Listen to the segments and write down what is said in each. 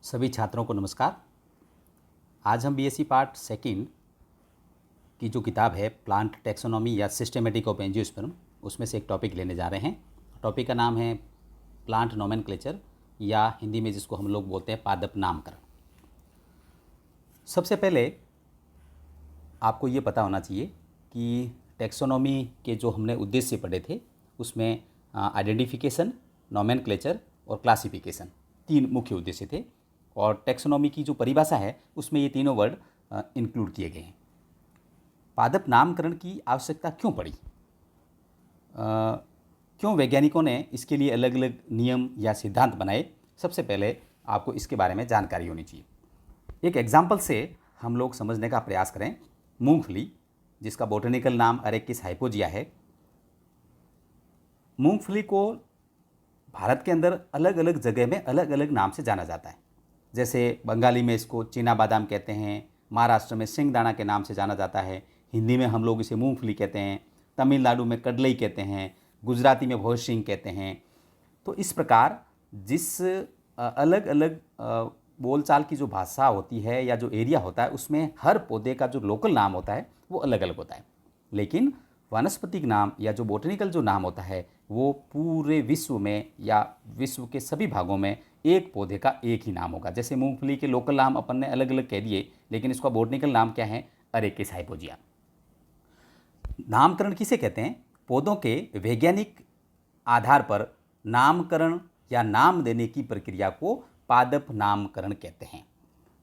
सभी छात्रों को नमस्कार। आज हम बीएससी पार्ट सेकंड की जो किताब है प्लांट टैक्सोनॉमी या सिस्टेमेटिक ऑफ एंजियोस्पर्म, उसमें से एक टॉपिक लेने जा रहे हैं। टॉपिक का नाम है प्लांट नोमेनक्लेचर या हिंदी में जिसको हम लोग बोलते हैं पादप नामकरण। सबसे पहले आपको ये पता होना चाहिए कि टैक्सोनॉमी के जो हमने उद्देश्य पढ़े थे उसमें आइडेंटिफिकेशन, नोमेनक्लेचर और क्लासिफिकेशन तीन मुख्य उद्देश्य थे। और टैक्सोनॉमी की जो परिभाषा है उसमें ये तीनों वर्ड इंक्लूड किए गए हैं। पादप नामकरण की आवश्यकता क्यों पड़ी? क्यों वैज्ञानिकों ने इसके लिए अलग अलग नियम या सिद्धांत बनाए? सबसे पहले आपको इसके बारे में जानकारी होनी चाहिए। एक एग्जाम्पल से हम लोग समझने का प्रयास करें। मूंगफली, जिसका बोटेनिकल नाम अरेकिस हाइपोजिया है, मूंगफली को भारत के अंदर अलग अलग जगह में अलग अलग नाम से जाना जाता है। जैसे बंगाली में इसको चीना बादाम कहते हैं, महाराष्ट्र में सिंगदाना के नाम से जाना जाता है, हिंदी में हम लोग इसे मूंगफली कहते हैं, तमिलनाडु में कडलई कहते हैं, गुजराती में भोजसिंग कहते हैं। तो इस प्रकार जिस अलग अलग बोलचाल की जो भाषा होती है या जो एरिया होता है उसमें हर पौधे का जो लोकल नाम होता है वो अलग अलग होता है। लेकिन वानस्पतिक नाम या जो बोटेनिकल जो नाम होता है वो पूरे विश्व में या विश्व के सभी भागों में एक पौधे का एक ही नाम होगा। जैसे मूंगफली के लोकल नाम अपन ने अलग अलग कह दिए, लेकिन इसका बोटेनिकल नाम क्या है? अरेकिस हाइपोजिया। नामकरण किसे कहते हैं? पौधों के वैज्ञानिक आधार पर नामकरण या नाम देने की प्रक्रिया को पादप नामकरण कहते हैं।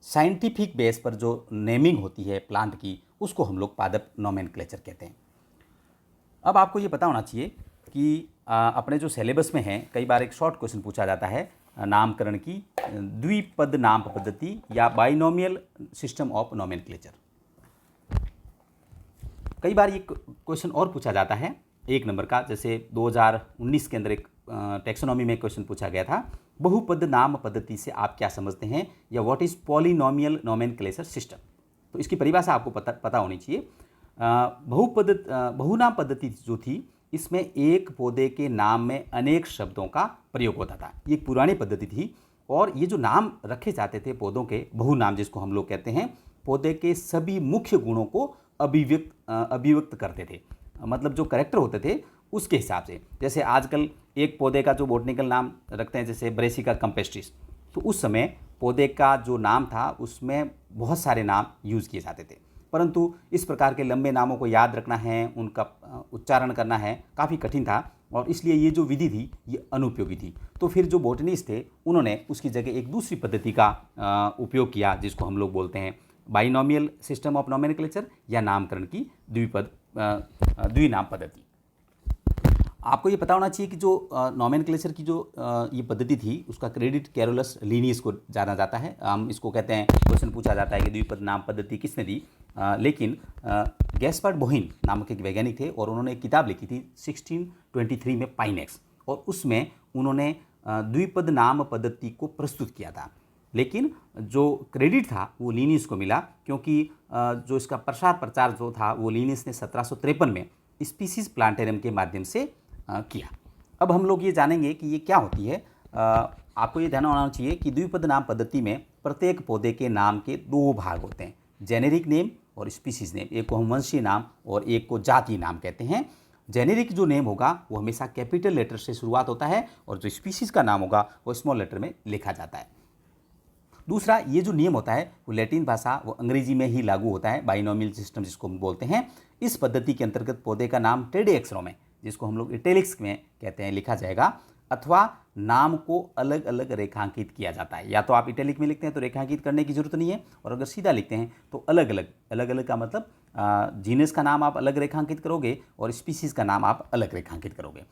साइंटिफिक बेस पर जो नेमिंग होती है प्लांट की उसको हम लोग पादप नोमेनक्लेचर कहते हैं। अब आपको ये पता होना चाहिए कि अपने जो सिलेबस में है कई बार एक शॉर्ट क्वेश्चन पूछा जाता है नामकरण की द्विपद नाम पद्धति या बाइनोमियल सिस्टम ऑफ नोमेनक्लेचर। कई बार ये क्वेश्चन और पूछा जाता है 1 नंबर का, जैसे 2019 के अंदर एक टैक्सोनॉमी में क्वेश्चन पूछा गया था, बहुपद नाम पद्धति से आप क्या समझते हैं, या what is polynomial nomenclature system. तो इसकी परिभाषा आपको पता होनी चाहिए। बहुनाम पद्धति जो थी इसमें एक पौधे के नाम में अनेक शब्दों का प्रयोग होता था। ये एक पुरानी पद्धति थी और ये जो नाम रखे जाते थे पौधों के, बहुनाम जिसको हम लोग कहते हैं, पौधे के सभी मुख्य गुणों को अभिव्यक्त करते थे। मतलब जो कैरेक्टर होते थे उसके हिसाब से। जैसे आजकल एक पौधे का जो बोटनिकल नाम रखते हैं, जैसे ब्रेसिका कैम्पेस्ट्रिस, तो उस समय पौधे का जो नाम था उसमें बहुत सारे नाम यूज़ किए जाते थे, परंतु इस प्रकार के लंबे नामों को याद रखना है, उनका उच्चारण करना है, काफ़ी कठिन था और इसलिए ये जो विधि थी ये अनुपयोगी थी। तो फिर जो बोटनिस्ट थे उन्होंने उसकी जगह एक दूसरी पद्धति का उपयोग किया जिसको हम लोग बोलते हैं बाइनोमियल सिस्टम ऑफ नोमेनक्लेचर या नामकरण की द्विनाम पद्धति। आपको ये पता होना चाहिए कि जो नोमेनक्लेचर की जो ये पद्धति थी उसका क्रेडिट कैरोलस लीनियस को जाना जाता है। हम इसको कहते हैं, क्वेश्चन पूछा जाता है कि द्विपद नाम पद्धति किसने दी, लेकिन गैस्पर्ड बोहिन नामक एक वैज्ञानिक थे और उन्होंने एक किताब लिखी थी 1623 में पाइनेक्स, और उसमें उन्होंने द्विपद नाम पद्धति को प्रस्तुत किया था। लेकिन जो क्रेडिट था वो लीनियस को मिला, क्योंकि जो इसका प्रचार जो था वो लीनियस ने 1753 में स्पीसीज प्लांटेरियम के माध्यम से किया। अब हम लोग ये जानेंगे कि ये क्या होती है। आपको ये ध्यान होना चाहिए कि द्विपद नाम पद्धति में प्रत्येक पौधे के नाम के 2 भाग होते हैं, जेनेरिक नेम और स्पीसीज नेम। एक को हम वंशीय नाम और एक को जातीय नाम कहते हैं। जेनेरिक जो नेम होगा वो हमेशा कैपिटल लेटर से शुरुआत होता है और जो स्पीसीज का नाम होगा वो स्मॉल लेटर में लिखा जाता है। दूसरा, ये जो नियम होता है वो लैटिन भाषा वो अंग्रेजी में ही लागू होता है, बाइनोमियल सिस्टम जिसको हम बोलते हैं। इस पद्धति के अंतर्गत पौधे का नाम टेढ़े अक्षरों में, जिसको हम लोग इटैलिक्स में कहते हैं, लिखा जाएगा, अथवा नाम को अलग अलग रेखांकित किया जाता है। या तो आप इटैलिक में लिखते हैं तो रेखांकित करने की जरूरत नहीं है, और अगर सीधा लिखते हैं तो अलग अलग का मतलब जीनस का नाम आप अलग रेखांकित करोगे और स्पीसीज का नाम आप अलग रेखांकित करोगे।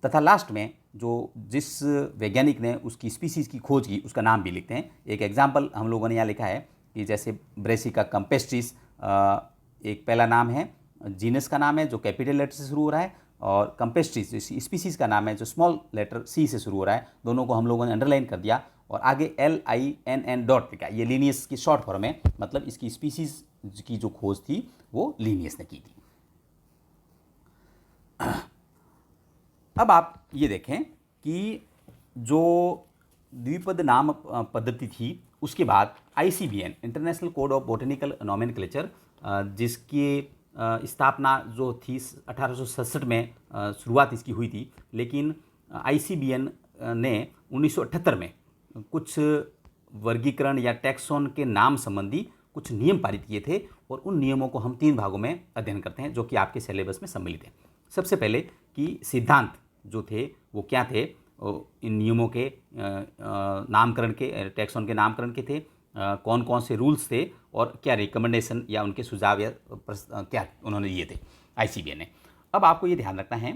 तथा लास्ट में जो जिस वैज्ञानिक ने उसकी स्पीसीज की खोज की उसका नाम भी लिखते हैं। एक एग्जाम्पल हम लोगों ने यहाँ लिखा है कि जैसे ब्रेसिका कैम्पेस्ट्रिस एक पहला नाम है, जीनस का नाम है जो कैपिटल लेटर से शुरू हो रहा है, और कैम्पेस्ट्रिस स्पीसीज का नाम है जो स्मॉल लेटर सी से शुरू हो रहा है। दोनों को हम लोगों ने अंडरलाइन कर दिया और आगे LINN डॉट लिखा। ये लीनियस की शॉर्ट फॉर्म है, मतलब इसकी स्पीसीज की जो खोज थी वो लीनियस ने की थी। अब आप ये देखें कि जो द्विपद नाम पद्धति थी, उसके बाद ICBN international code of botanical nomenclature, जिसकी स्थापना जो थी 1867 में शुरुआत इसकी हुई थी, लेकिन ICBN ने 1978 में कुछ वर्गीकरण या टैक्सोन के नाम संबंधी कुछ नियम पारित किए थे, और उन नियमों को हम 3 भागों में अध्ययन करते हैं जो कि आपके सिलेबस में सम्मिलित हैं। सबसे पहले कि सिद्धांत जो थे वो क्या थे, इन नियमों के नामकरण के, टैक्सोन के नामकरण के थे, कौन कौन से रूल्स थे और क्या रिकमेंडेशन या उनके सुझाव या क्या उन्होंने दिए थे ICBN ने। अब आपको ये ध्यान रखना है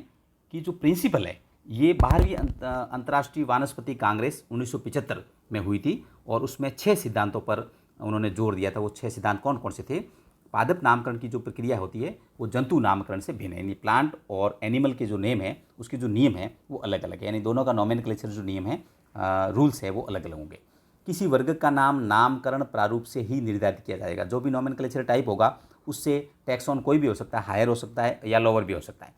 कि जो प्रिंसिपल है ये 12वीं अंतर्राष्ट्रीय वानस्पतिक कांग्रेस 1975 में हुई थी, और उसमें 6 सिद्धांतों पर उन्होंने जोर दिया था। वो 6 सिद्धांत कौन कौन से थे? पादप नामकरण की जो प्रक्रिया होती है वो जंतु नामकरण से भिन्न है, यानी प्लांट और एनिमल के जो नेम है उसके जो नियम है वो अलग अलग है, यानी दोनों का नोमेनक्लेचर जो नियम है, रूल्स है, वो अलग अलग होंगे। किसी वर्ग का नाम नामकरण प्रारूप से ही निर्धारित किया जाएगा। जो भी नोमेनक्लेचर टाइप होगा उससे टैक्सोन कोई भी हो सकता है, हायर हो सकता है या लोअर भी हो सकता है।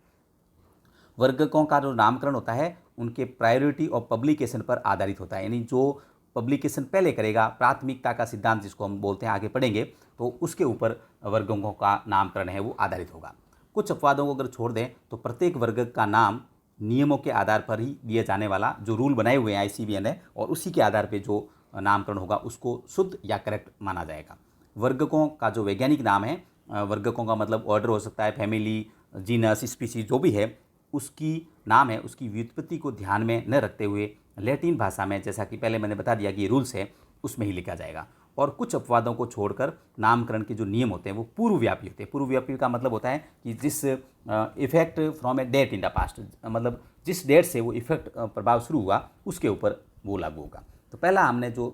वर्गकों का जो नामकरण होता है उनके प्रायोरिटी और पब्लिकेशन पर आधारित होता है, यानी जो पब्लिकेशन पहले करेगा, प्राथमिकता का सिद्धांत जिसको हम बोलते हैं, आगे पढ़ेंगे, तो उसके ऊपर वर्गों का नामकरण है वो आधारित होगा। कुछ अपवादों को अगर छोड़ दें तो प्रत्येक वर्ग का नाम नियमों के आधार पर ही दिए जाने वाला जो रूल बनाए हुए हैं ICBN है, और उसी के आधार पर जो नामकरण होगा उसको शुद्ध या करेक्ट माना जाएगा। वर्गकों का जो वैज्ञानिक नाम है, वर्गकों का मतलब ऑर्डर हो सकता है, फैमिली, जीनस, स्पीसीज जो भी है, उसकी नाम है उसकी व्युत्पत्ति को ध्यान में न रखते हुए लैटिन भाषा में, जैसा कि पहले मैंने बता दिया कि ये रूल्स है, उसमें ही लिखा जाएगा। और कुछ अपवादों को छोड़कर नामकरण के जो नियम होते हैं वो पूर्वव्यापी होते हैं। पूर्वव्यापी का मतलब होता है कि जिस effect from a date in the past, मतलब जिस डेट से वो इफेक्ट प्रभाव शुरू हुआ उसके ऊपर वो लागू होगा। तो पहला हमने जो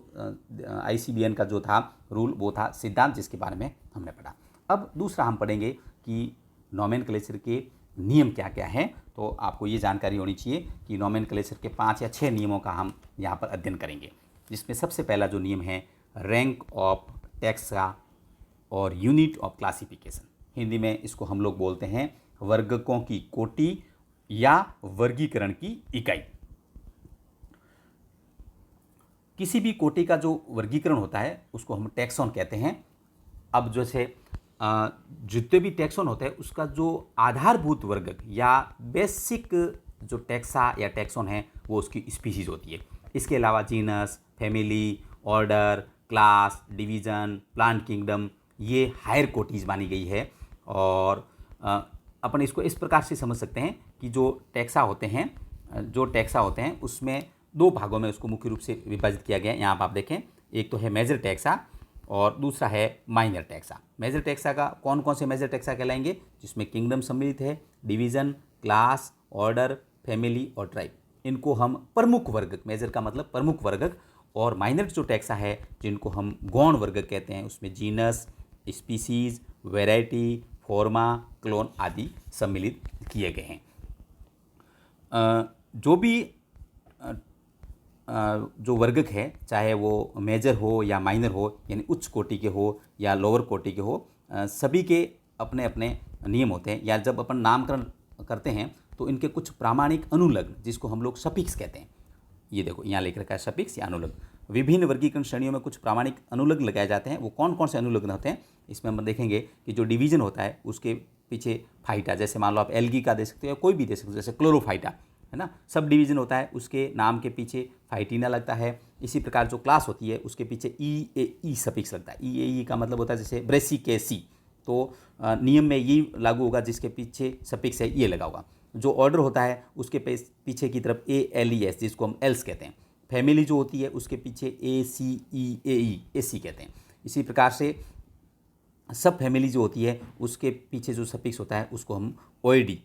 ICBN का जो था रूल वो था सिद्धांत, जिसके बारे में हमने पढ़ा। अब दूसरा हम पढ़ेंगे कि नोमेनक्लेचर के नियम क्या क्या हैं। तो आपको ये जानकारी होनी चाहिए कि नोमेनक्लेचर के 5 या 6 नियमों का हम यहाँ पर अध्ययन करेंगे, जिसमें सबसे पहला जो नियम है रैंक ऑफ टैक्सा और यूनिट ऑफ क्लासिफिकेशन। हिंदी में इसको हम लोग बोलते हैं वर्गकों की कोटि या वर्गीकरण की इकाई। किसी भी कोटि का जो वर्गीकरण होता है उसको हम टैक्सोन कहते हैं। अब जैसे जितने भी टैक्सोन होते हैं उसका जो आधारभूत वर्ग या बेसिक जो टैक्सा या टैक्सोन है वो उसकी स्पीशीज होती है। इसके अलावा genus, family, order, class, division, plant kingdom, ये हायर कोटीज मानी गई है। और अपन इसको इस प्रकार से समझ सकते हैं कि जो टैक्सा होते हैं उसमें 2 भागों में उसको मुख्य रूप से विभाजित किया गया है। यहाँ पर आप देखें, एक तो है मेजर टैक्सा और दूसरा है माइनर टैक्सा। मेजर टैक्सा का कौन कौन से मेजर टैक्सा कहलाएंगे? जिसमें किंगडम सम्मिलित है, डिवीज़न, क्लास, ऑर्डर, फैमिली और ट्राइब, इनको हम प्रमुख वर्ग, मेजर का मतलब प्रमुख वर्ग, और माइनर जो टैक्सा है जिनको हम गौण वर्ग कहते हैं, उसमें जीनस, स्पीसीज, वैरायटी, फॉर्मा, क्लोन आदि सम्मिलित किए गए हैं। जो भी जो वर्गक है, चाहे वो मेजर हो या माइनर हो, यानी उच्च कोटि के हो या लोअर कोटि के हो, सभी के अपने अपने नियम होते हैं। या जब अपन नामकरण करते हैं तो इनके कुछ प्रामाणिक अनुलग्न, जिसको हम लोग सफिक्स कहते हैं, ये देखो यहाँ लिख रखा है सफिक्स या अनुलग्न। विभिन्न वर्गीकरण श्रेणियों में कुछ प्रामाणिक अनुलग्न लगाए जाते हैं। वो कौन कौन से अनुलग्न होते हैं? इसमें हम देखेंगे कि जो डिवीजन होता है उसके पीछे फाइटा, जैसे मान लो आप एल्गी का दे सकते हो या कोई भी दे सकते हो, जैसे क्लोरोफाइटा है ना, सब डिवीजन होता है, उसके नाम के पीछे फाइटिना लगता है। इसी प्रकार जो क्लास होती है उसके पीछे ई सफिक्स लगता है। ई का मतलब होता है जैसे ब्रेसिकेसी, तो नियम में ये लागू होगा जिसके पीछे सफिक्स है ये लगा होगा। जो ऑर्डर होता है उसके पीछे की तरफ ALES, जिसको हम एल्स कहते हैं। फैमिली जो होती है उसके पीछे AC कहते हैं। इसी प्रकार से सब फैमिली जो होती है उसके पीछे जो सफिक्स होता है उसको हम OID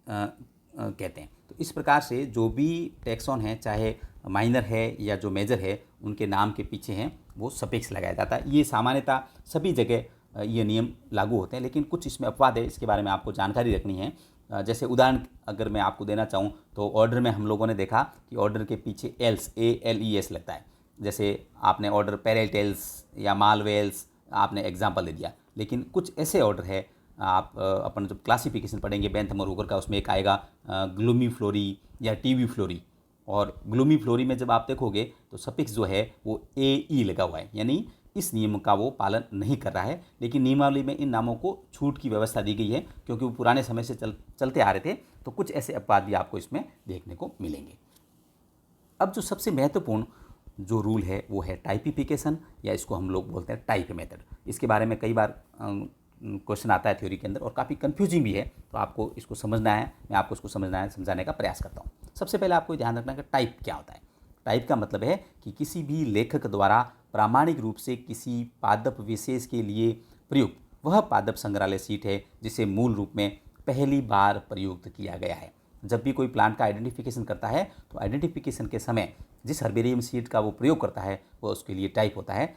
कहते हैं। तो इस प्रकार से जो भी टैक्सोन है, चाहे माइनर है या जो मेजर है, उनके नाम के पीछे हैं वो सफिक्स लगाया जाता है। ये सामान्यतः सभी जगह ये नियम लागू होते हैं, लेकिन कुछ इसमें अपवाद है, इसके बारे में आपको जानकारी रखनी है। जैसे उदाहरण अगर मैं आपको देना चाहूँ तो ऑर्डर में हम लोगों ने देखा कि ऑर्डर के पीछे ALES लगता है। जैसे आपने ऑर्डर पेरेटेल्स या मालवेल्स आपने एग्जाम्पल दे दिया, लेकिन कुछ ऐसे ऑर्डर है, आप अपन जब क्लासिफिकेशन पढ़ेंगे बेंथम और हुकर का, उसमें एक आएगा ग्लूमी फ्लोरी या टीवी फ्लोरी, और ग्लूमी फ्लोरी में जब आप देखोगे तो सफिक्स जो है वो ए लगा हुआ है, यानी इस नियम का वो पालन नहीं कर रहा है। लेकिन नियमावली में इन नामों को छूट की व्यवस्था दी गई है, क्योंकि वो पुराने समय से चलते आ रहे थे, तो कुछ ऐसे अपवाद भी आपको इसमें देखने को मिलेंगे। अब जो सबसे महत्वपूर्ण जो रूल है वो है टाइपिफिकेशन, या इसको हम लोग बोलते हैं टाइप मेथड। इसके बारे में कई बार क्वेश्चन आता है थ्योरी के अंदर और काफ़ी कंफ्यूजिंग भी है, तो आपको इसको समझना है, मैं आपको इसको समझाने का प्रयास करता हूँ। सबसे पहले आपको ध्यान रखना है कि टाइप क्या होता है। टाइप का मतलब है कि किसी भी लेखक द्वारा प्रामाणिक रूप से किसी पादप विशेष के लिए प्रयुक्त वह पादप संग्रहालय सीट है जिसे मूल रूप में पहली बार प्रयुक्त किया गया है। जब भी कोई प्लांट का आइडेंटिफिकेशन करता है तो आइडेंटिफिकेशन के समय जिस हर्बेरियम सीट का वो प्रयोग करता है वो उसके लिए टाइप होता है।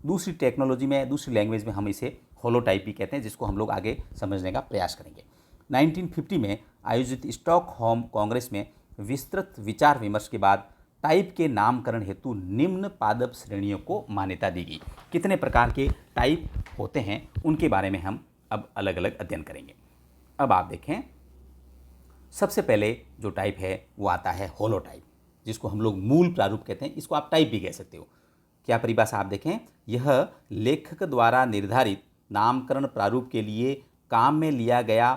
दूसरी टेक्नोलॉजी में, दूसरी लैंग्वेज में हम इसे होलोटाइप भी कहते हैं, जिसको हम लोग आगे समझने का प्रयास करेंगे। 1950 में आयोजित स्टॉकहोम कांग्रेस में विस्तृत विचार विमर्श के बाद टाइप के नामकरण हेतु निम्न पादप श्रेणियों को मान्यता दी गई। कितने प्रकार के टाइप होते हैं उनके बारे में हम अब अलग अलग अध्ययन करेंगे। अब आप देखें, सबसे पहले जो टाइप है वो आता है होलोटाइप, जिसको हम लोग मूल प्रारूप कहते हैं। इसको आप टाइप भी कह सकते हो। क्या परिभाषा आप देखें, यह लेखक द्वारा निर्धारित नामकरण प्रारूप के लिए काम में लिया गया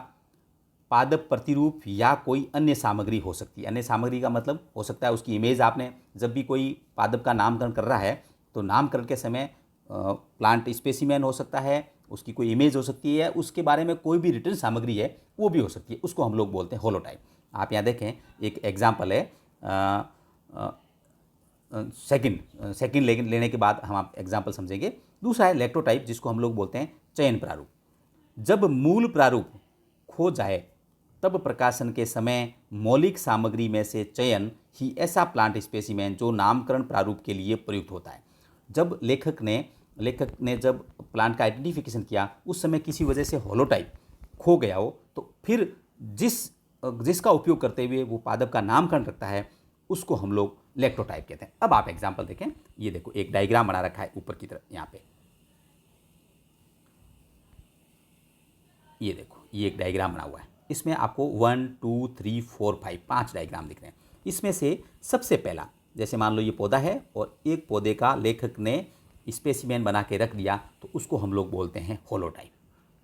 पादप प्रतिरूप या कोई अन्य सामग्री हो सकती है। अन्य सामग्री का मतलब हो सकता है उसकी इमेज, आपने जब भी कोई पादप का नामकरण कर रहा है तो नामकरण के समय प्लांट स्पेसिमेन हो सकता है, उसकी कोई इमेज हो सकती है, उसके बारे में कोई भी रिटर्न सामग्री है वो भी हो सकती है, उसको हम लोग बोलते हैं होलोटाइप। आप यहाँ देखें, एक एग्जाम्पल है, सेकंड लेने के बाद हम आप एग्जाम्पल समझेंगे। दूसरा है लैक्टोटाइप, जिसको हम लोग बोलते हैं चयन प्रारूप। जब मूल प्रारूप खो जाए तब प्रकाशन के समय मौलिक सामग्री में से चयन ही ऐसा प्लांट स्पेसिमेन जो नामकरण प्रारूप के लिए प्रयुक्त होता है। जब लेखक ने जब प्लांट का आइडेंटिफिकेशन किया उस समय किसी वजह से होलोटाइप खो गया हो, तो फिर जिसका उपयोग करते हुए वो पादप का नामकरण रखता है उसको हम लोग लैक्टोटाइप कहते हैं। अब आप एग्जाम्पल देखें, ये देखो एक डायग्राम बना रखा है ऊपर की तरफ, यहाँ पे ये देखो, ये एक डायग्राम बना हुआ है। इसमें आपको 1 2 3 4 5 5 डायग्राम दिख रहे हैं। इसमें से सबसे पहला, जैसे मान लो ये पौधा है और एक पौधे का लेखक ने स्पेसिमेन बना के रख दिया, तो उसको हम लोग बोलते हैं होलोटाइप।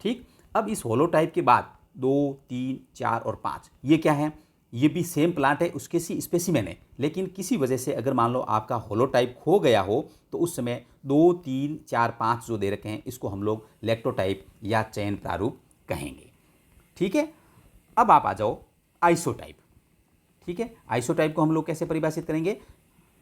ठीक, अब इस होलोटाइप के बाद 2 3 4 और 5 ये क्या है, ये भी सेम प्लांट है, उसके सी स्पेसिमेन है, लेकिन किसी वजह से अगर मान लो आपका होलोटाइप खो गया हो तो उस समय 2 3 4 5 जो दे रखे हैं इसको हम लोग लैक्टोटाइप या चयन प्रारूप कहेंगे। ठीक है, अब आप आ जाओ आइसोटाइप। ठीक है, आइसोटाइप को हम लोग कैसे परिभाषित करेंगे,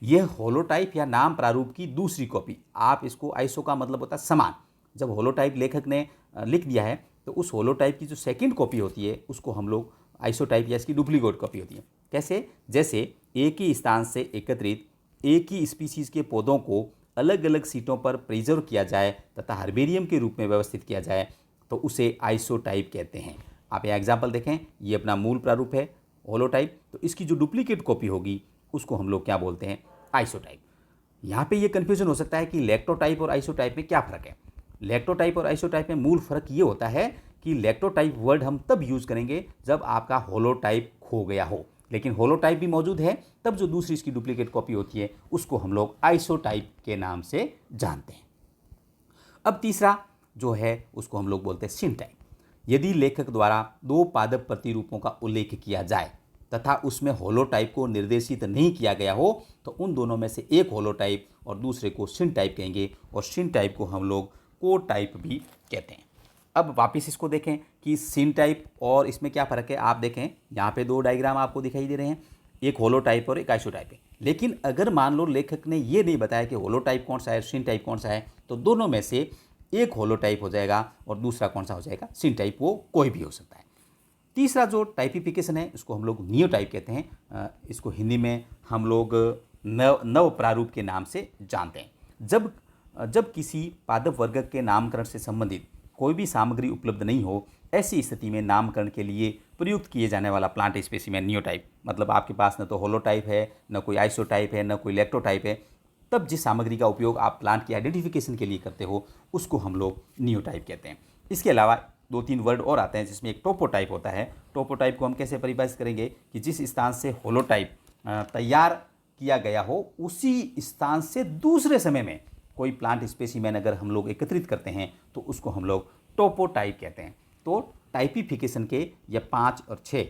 यह होलोटाइप या नाम प्रारूप की दूसरी कॉपी। आप इसको, आइसो का मतलब होता है समान। जब होलोटाइप लेखक ने लिख दिया है तो उस होलोटाइप की जो सेकंड कॉपी होती है उसको हम लोग आइसोटाइप या इसकी डुप्लीकेट कॉपी होती है। कैसे, जैसे एक ही स्थान से एकत्रित एक ही स्पीसीज के पौधों को अलग अलग सीटों पर प्रिजर्व किया जाए तथा हर्बेरियम के रूप में व्यवस्थित किया जाए तो उसे आइसोटाइप कहते हैं। आप यहाँ एग्जाम्पल देखें, ये अपना मूल प्रारूप है होलोटाइप, तो इसकी जो डुप्लीकेट कॉपी होगी उसको हम लोग क्या बोलते हैं, आइसोटाइप। यहाँ पे ये कन्फ्यूजन हो सकता है कि लैक्टोटाइप और आइसोटाइप में क्या फ़र्क है। लैक्टोटाइप और आइसोटाइप में मूल फ़र्क ये होता है कि लैक्टोटाइप वर्ड हम तब यूज़ करेंगे जब आपका होलोटाइप खो गया हो, लेकिन होलोटाइप भी मौजूद है तब जो दूसरी इसकी डुप्लीकेट कॉपी होती है उसको हम लोग आइसोटाइप के नाम से जानते हैं। अब तीसरा जो है उसको हम लोग बोलते हैं सिनटाइप। यदि लेखक द्वारा दो पादप प्रतिरूपों का उल्लेख किया जाए तथा उसमें होलोटाइप को निर्देशित नहीं किया गया हो तो उन दोनों में से एक होलोटाइप और दूसरे को सिनटाइप कहेंगे, और सिनटाइप को हम लोग कोटाइप भी कहते हैं। अब वापस इसको देखें कि सिनटाइप और इसमें क्या फ़र्क है। आप देखें यहाँ पे दो डायग्राम आपको दिखाई दे रहे हैं, एक होलोटाइप और एक आइसोटाइप है। लेकिन अगर मान लो लेखक ने ये नहीं बताया कि होलोटाइप कौन सा है, सिनटाइप कौन सा है, तो दोनों में से एक होलोटाइप हो जाएगा और दूसरा कौन सा हो जाएगा, सिनटाइप। वो कोई भी हो सकता है। तीसरा जो टाइपिफिकेशन है इसको हम लोग नियोटाइप कहते हैं। इसको हिंदी में हम लोग नव प्रारूप के नाम से जानते हैं। जब किसी पादप वर्ग के नामकरण से संबंधित कोई भी सामग्री उपलब्ध नहीं हो, ऐसी स्थिति में नामकरण के लिए प्रयुक्त किए जाने वाला प्लांट स्पेसिमेन नियोटाइप, मतलब आपके पास न तो होलोटाइप है, न कोई आइसोटाइप है, न कोई लैक्टोटाइप है, तब जिस सामग्री का उपयोग आप प्लांट की आइडेंटिफिकेशन के लिए करते हो उसको हम लोग नियोटाइप कहते हैं। इसके अलावा 2-3 वर्ड और आते हैं जिसमें एक टोपोटाइप होता है। टोपोटाइप को हम कैसे परिभाषित करेंगे कि जिस स्थान से होलोटाइप तैयार किया गया हो उसी स्थान से दूसरे समय में कोई प्लांट स्पेसीमेन अगर हम लोग एकत्रित करते हैं तो उसको हम लोग टोपोटाइप कहते हैं। तो टाइपिफिकेशन के ये 5 और 6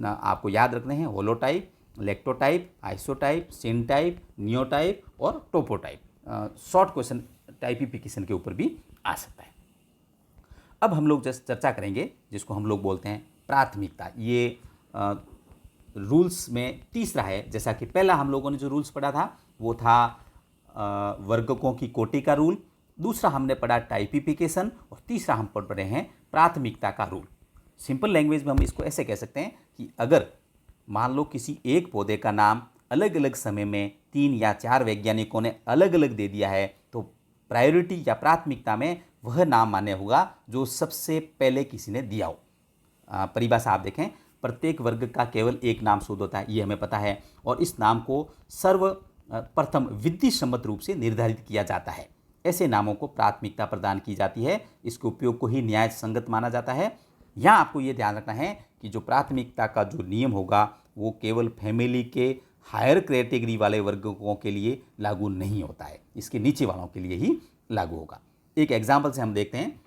आपको याद रखने हैं, होलोटाइप, लेक्टोटाइप, आइसोटाइप, सिनटाइप, नियोटाइप और टोपोटाइप। शॉर्ट क्वेश्चन टाइपिफिकेशन के ऊपर भी आ सकता है। अब हम लोग जस्ट चर्चा करेंगे जिसको हम लोग बोलते हैं प्राथमिकता। ये रूल्स में तीसरा है। जैसा कि पहला हम लोगों ने जो रूल्स पढ़ा था वो था वर्गकों की कोटि का रूल, दूसरा हमने पढ़ा टाइपिफिकेशन और तीसरा हम पढ़ रहे हैं प्राथमिकता का रूल। सिंपल लैंग्वेज में हम इसको ऐसे कह सकते हैं कि अगर मान लो किसी एक पौधे का नाम अलग अलग समय में 3 या 4 वैज्ञानिकों ने अलग अलग दे दिया है तो प्रायोरिटी या प्राथमिकता में वह नाम मान्य होगा जो सबसे पहले किसी ने दिया हो। परिभाषा आप देखें, प्रत्येक वर्ग का केवल एक नाम शुद्ध होता है, ये हमें पता है, और इस नाम को सर्वप्रथम विधिसम्मत रूप से निर्धारित किया जाता है। ऐसे नामों को प्राथमिकता प्रदान की जाती है, इसके उपयोग को ही न्याय संगत माना जाता है। यहाँ आपको ये ध्यान रखना है कि जो प्राथमिकता का जो नियम होगा वो केवल फैमिली के हायर कैटेगरी वाले वर्गों के लिए लागू नहीं होता है, इसके नीचे वालों के लिए ही लागू होगा। एक एग्जाम्पल से हम देखते हैं,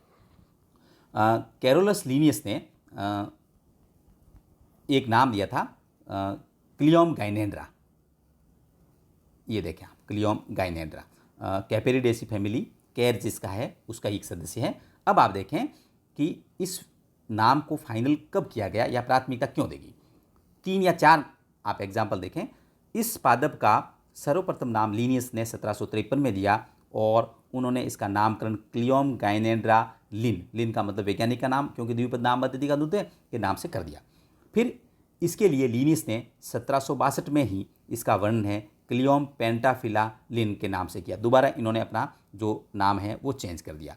कैरोलस लीनियस ने एक नाम दिया था क्लियोम गाइनेंड्रा। ये देखें आप, क्लियोम गाइनेंड्रा कैपेरिडेसी फैमिली कैर जिसका है उसका एक सदस्य है। अब आप देखें कि इस नाम को फाइनल कब किया गया या प्राथमिकता क्यों देगी। 3 या 4 आप एग्जाम्पल देखें। इस पादप का सर्वप्रथम नाम लीनियस ने 1753 में दिया और उन्होंने इसका नामकरण क्लियोम गाइनेंड्रा लिन का मतलब वैज्ञानिक का नाम, क्योंकि द्विपद नाम पद्धति का दूध है, के नाम से कर दिया। फिर इसके लिए लीनियस ने 1762 में ही इसका वर्णन है क्लियोम पेंटाफिला लिन के नाम से किया। दोबारा इन्होंने अपना जो नाम है वो चेंज कर दिया।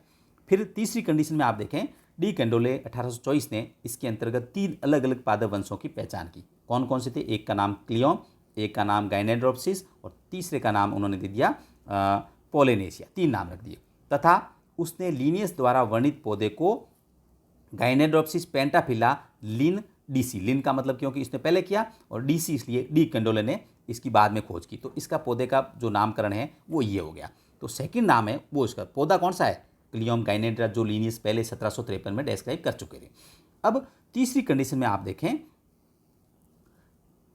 फिर तीसरी कंडीशन में आप देखें, डी कैंडोले 1824 ने इसके अंतर्गत 3 अलग अलग पादप वंशों की पहचान की। कौन कौन से थे? एक का नाम क्लियोम, एक का नाम गाइनेड्रोप्सिस और तीसरे का नाम उन्होंने दे दिया पोलिनेशिया। 3 नाम रख दिए तथा उसने लीनियस द्वारा वर्णित पौधे को गाइनेड्रोप्सिस पेंटाफिला लिन डीसी, लिन का मतलब क्योंकि इसने पहले किया और डीसी इसलिए डी कैंडोले ने इसकी बाद में खोज की, तो इसका पौधे का जो नामकरण है वो ये हो गया। तो सेकंड नाम है वो इसका पौधा कौन सा है? क्लियोम गाइनेंड्रा, जो लीनियस पहले 1753 में डिस्क्राइब कर चुके थे। अब तीसरी कंडीशन में आप देखें,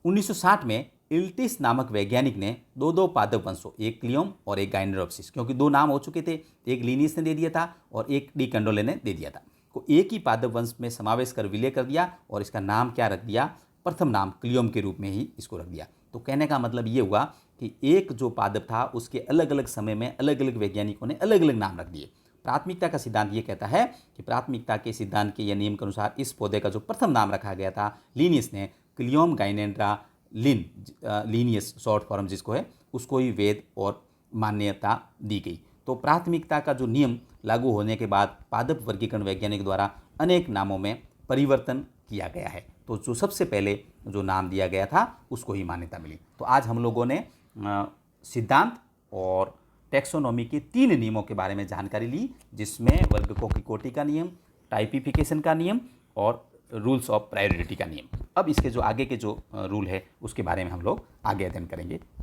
1960 में इल्टिस नामक वैज्ञानिक ने 2 पादप वंशों, एक क्लियोम और एक गाइनेड्रोप्सिस, क्योंकि 2 नाम हो चुके थे, एक लीनियस ने दे दिया था और एक डी कैंडोले ने दे दिया था, को एक ही पादप वंश में समावेश कर विलय कर दिया और इसका नाम क्या रख दिया? प्रथम नाम क्लियोम के रूप में ही इसको रख दिया। तो कहने का मतलब ये हुआ कि एक जो पादप था उसके अलग अलग समय में अलग अलग वैज्ञानिकों ने अलग अलग नाम रख दिए। प्राथमिकता का सिद्धांत ये कहता है कि प्राथमिकता के सिद्धांत के या नियम के अनुसार इस पौधे का जो प्रथम नाम रखा गया था लीनियस ने, क्लियोम गाइनेंड्रा लिन, लीनियस शॉर्ट फॉर्म जिसको है, उसको ही वेद और मान्यता दी गई। तो प्राथमिकता का जो नियम लागू होने के बाद पादप वर्गीकरण वैज्ञानिक द्वारा अनेक नामों में परिवर्तन किया गया है। तो जो सबसे पहले जो नाम दिया गया था उसको ही मान्यता मिली। तो आज हम लोगों ने सिद्धांत और टैक्सोनॉमी के 3 नियमों के बारे में जानकारी ली, जिसमें वर्गकों की कोटि का नियम, टाइपिफिकेशन का नियम और रूल्स ऑफ प्रायोरिटी का नियम। अब इसके जो आगे के जो रूल है उसके बारे में हम लोग आगे अध्ययन करेंगे।